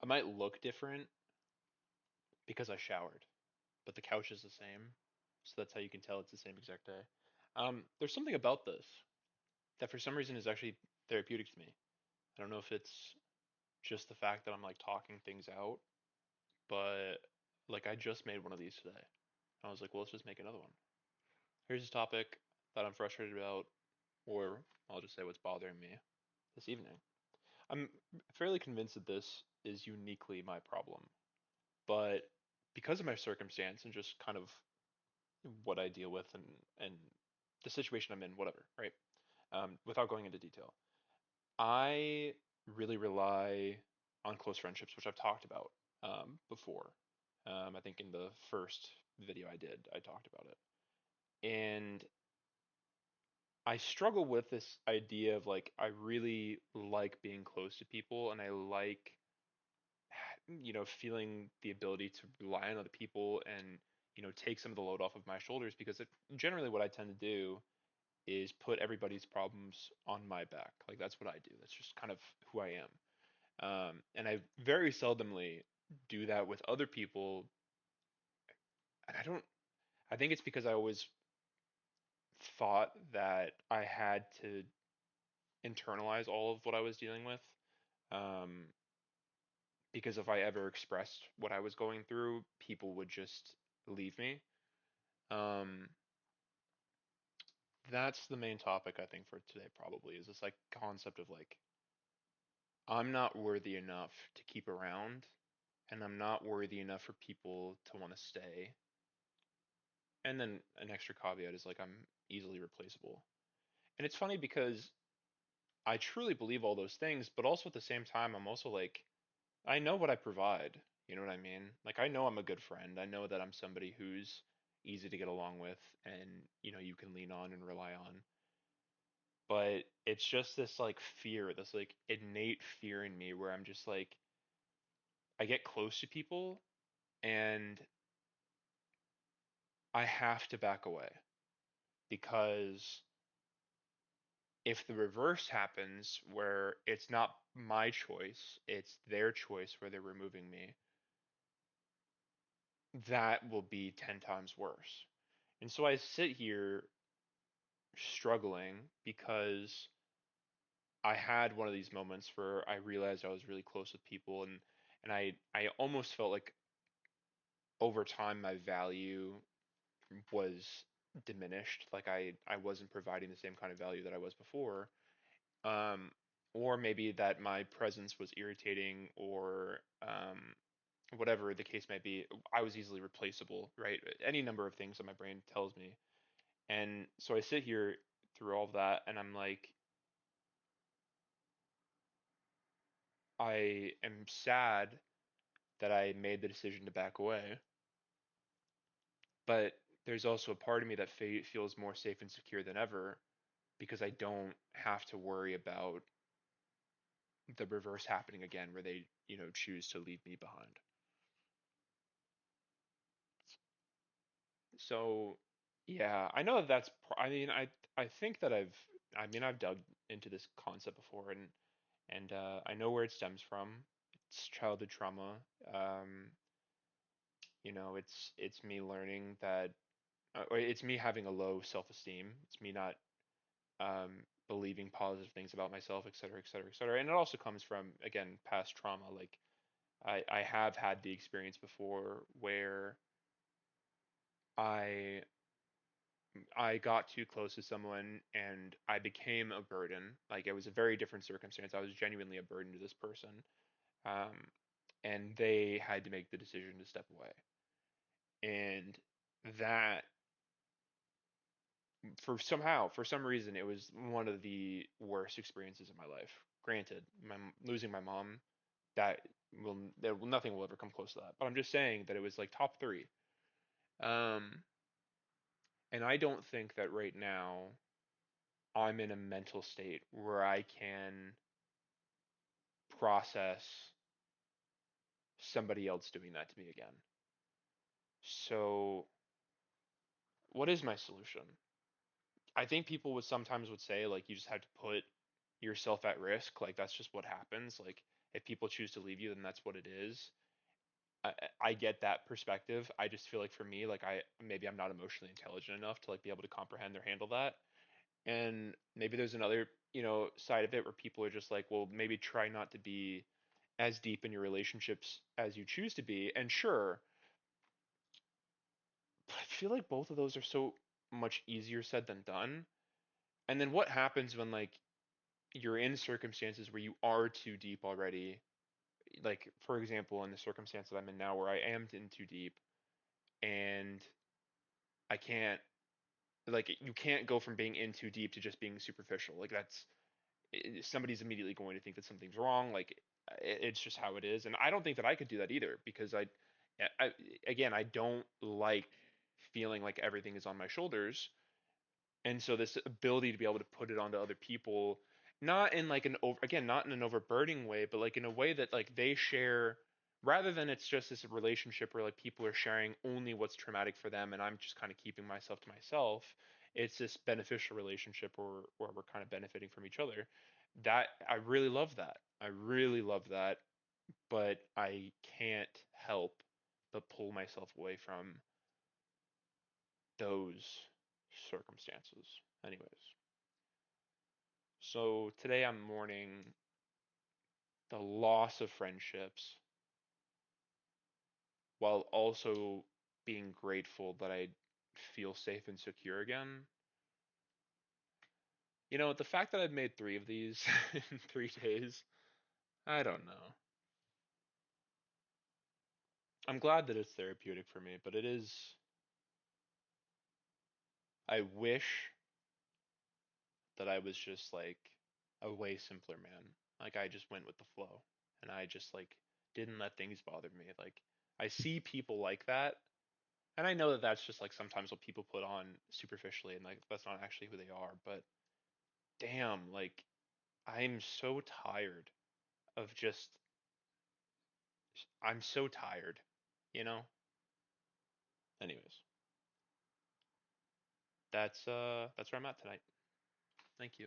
I might look different because I showered, but the couch is the same. So that's how you can tell it's the same exact day. There's something about this that for some reason is actually therapeutic to me. I don't know if it's just the fact that I'm like talking things out, but like I just made one of these today. I was like, well, let's just make another one. Here's a topic that I'm frustrated about, or I'll just say what's bothering me this evening. I'm fairly convinced that this is uniquely my problem, but because of my circumstance and just kind of what I deal with and the situation I'm in, whatever, right? Without going into detail, I really rely on close friendships, which I've talked about before. I think in the first video I did, I talked about it. And I struggle with this idea of like, I really like being close to people and I like, feeling the ability to rely on other people and, take some of the load off of my shoulders because generally what I tend to do is put everybody's problems on my back. Like that's what I do. That's just kind of who I am. And I very seldomly do that with other people. And I think it's because I always thought that I had to internalize all of what I was dealing with. Um, because if I ever expressed what I was going through, people would just leave me. Um, that's the main topic I think for today probably is this like concept of like I'm not worthy enough to keep around and I'm not worthy enough for people to want to stay. And then an extra caveat is like I'm easily replaceable. And it's funny because I truly believe all those things, but also at the same time, I'm also like, I know what I provide. You know what I mean? Like, I know I'm a good friend. I know that I'm somebody who's easy to get along with and, you can lean on and rely on. But it's just this like fear, this like innate fear in me where I'm just like, I get close to people and I have to back away because if the reverse happens where it's not my choice, it's their choice where they're removing me, that will be 10 times worse. And so I sit here struggling because I had one of these moments where I realized I was really close with people and I almost felt like over time my value was diminished, like I wasn't providing the same kind of value that I was before. Um, or maybe that my presence was irritating or whatever the case may be. I was easily replaceable, right? Any number of things that my brain tells me. And so I sit here through all of that and I'm like, I am sad that I made the decision to back away, but there's also a part of me that feels more safe and secure than ever because I don't have to worry about the reverse happening again where they, choose to leave me behind. So, yeah, I know that I mean, I think that I've dug into this concept before and I know where it stems from. It's childhood trauma. It's me learning that, or it's me having a low self-esteem. It's me not believing positive things about myself, et cetera, et cetera, et cetera. And it also comes from, again, past trauma. Like I have had the experience before where I I got too close to someone and I became a burden. Like it was a very different circumstance. I was genuinely a burden to this person. Um, and they had to make the decision to step away. And that for some reason, it was one of the worst experiences of my life. Granted, losing my mom, nothing will ever come close to that. But I'm just saying that it was like top three. Um, and I don't think that right now I'm in a mental state where I can process somebody else doing that to me again. So, what is my solution? I think people would sometimes say like you just have to put yourself at risk, like that's just what happens. Like if people choose to leave you, then that's what it is. I get that perspective. I just feel like for me, like I maybe I'm not emotionally intelligent enough to like be able to comprehend or handle that. And maybe there's another, side of it where people are just like, well, maybe try not to be as deep in your relationships as you choose to be. And sure, but I feel like both of those are so much easier said than done. And then what happens when like you're in circumstances where you are too deep already? Like for example, in the circumstance that I'm in now where I am in too deep and I can't like you can't go from being in too deep to just being superficial. Like that's somebody's immediately going to think that something's wrong. Like it's just how it is, and I don't think that I could do that either because I again, I don't like feeling like everything is on my shoulders. And so this ability to be able to put it onto other people, not in like an over, again, not in an overburdening way, but like in a way that like they share, rather than it's just this relationship where like people are sharing only what's traumatic for them and I'm just kind of keeping myself to myself. It's this beneficial relationship where we're kind of benefiting from each other. That I really love that. I really love that, but I can't help but pull myself away from those circumstances. Anyways. So today I'm mourning the loss of friendships while also being grateful that I feel safe and secure again. The fact that I've made three of these in 3 days, I don't know. I'm glad that it's therapeutic for me, but it is. I wish that I was just like a way simpler man. Like I just went with the flow and I just like didn't let things bother me. Like I see people like that. And I know that that's just like sometimes what people put on superficially, and like that's not actually who they are. But damn, like I'm so tired of just, I'm so tired, you know? Anyways, that's where I'm at tonight. Thank you.